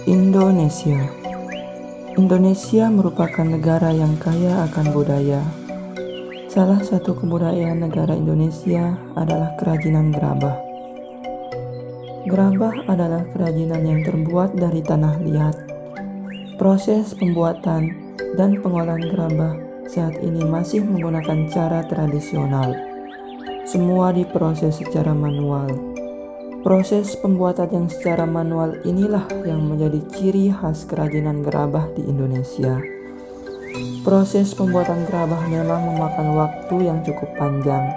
Indonesia. Indonesia merupakan negara yang kaya akan budaya. Salah satu kebudayaan negara Indonesia adalah kerajinan gerabah. Gerabah adalah kerajinan yang terbuat dari tanah liat. Proses pembuatan dan pengolahan gerabah saat ini masih menggunakan cara tradisional. Semua diproses secara manual. Proses pembuatan yang secara manual inilah yang menjadi ciri khas kerajinan gerabah di Indonesia. Proses pembuatan gerabah memang memakan waktu yang cukup panjang,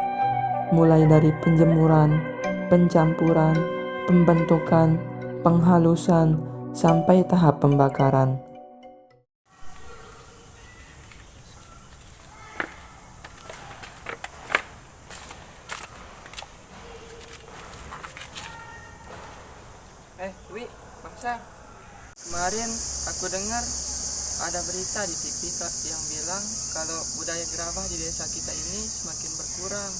mulai dari penjemuran, pencampuran, pembentukan, penghalusan, sampai tahap pembakaran. Wi, Bangsa, kemarin aku dengar ada berita di TV yang bilang kalau budaya gerabah di desa kita ini semakin berkurang.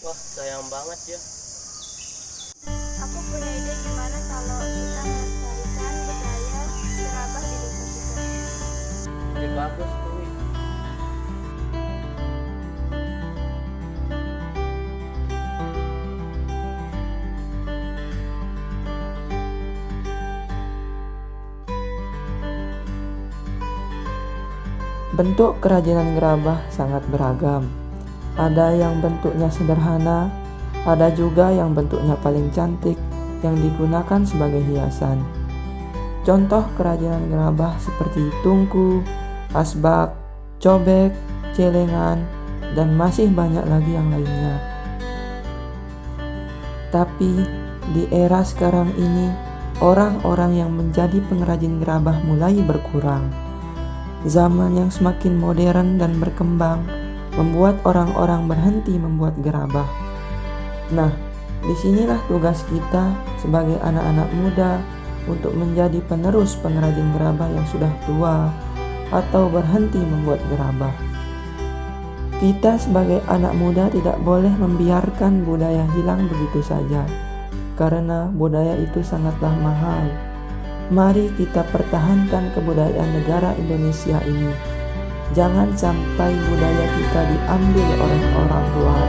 Wah, sayang banget ya. Aku punya ide gimana kalau kita melestarikan budaya gerabah di desa kita. Ide bagus tuh. Bentuk kerajinan gerabah sangat beragam. Ada yang bentuknya sederhana, ada juga yang bentuknya paling cantik yang digunakan sebagai hiasan. Contoh kerajinan gerabah seperti tungku, asbak, cobek, celengan, dan masih banyak lagi yang lainnya. Tapi di era sekarang ini, orang-orang yang menjadi pengrajin gerabah mulai berkurang. Zaman yang semakin modern dan berkembang membuat orang-orang berhenti membuat gerabah. Nah, disinilah tugas kita sebagai anak-anak muda untuk menjadi penerus pengrajin gerabah yang sudah tua atau berhenti membuat gerabah. Kita sebagai anak muda tidak boleh membiarkan budaya hilang begitu saja, karena budaya itu sangatlah mahal. Mari kita pertahankan kebudayaan negara Indonesia ini. Jangan sampai budaya kita diambil oleh orang luar.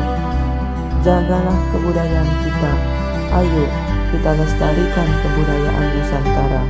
Jagalah kebudayaan kita. Ayo kita lestarikan kebudayaan Nusantara.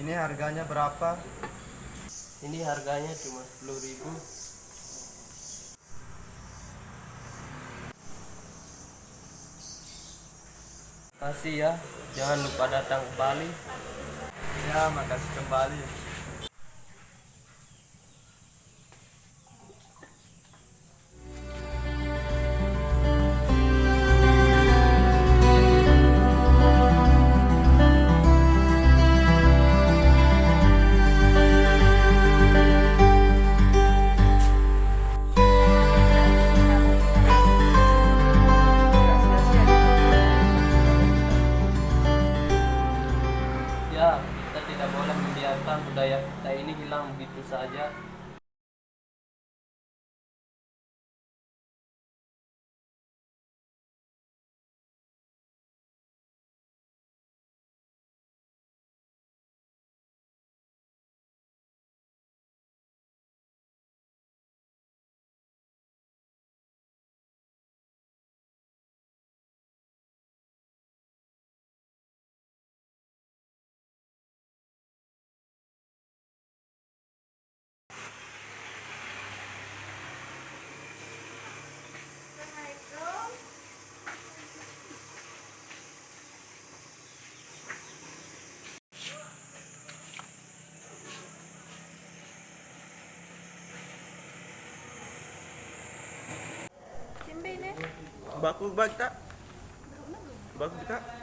Ini harganya berapa? Ini harganya cuma 10.000. Kasih ya, jangan lupa datang kembali. Ya, makasih kembali. Ya, kita tidak boleh membiarkan budaya kita ini hilang begitu saja. Assalamualaikum. Simbe ini. Baku bag tak? Baku tak?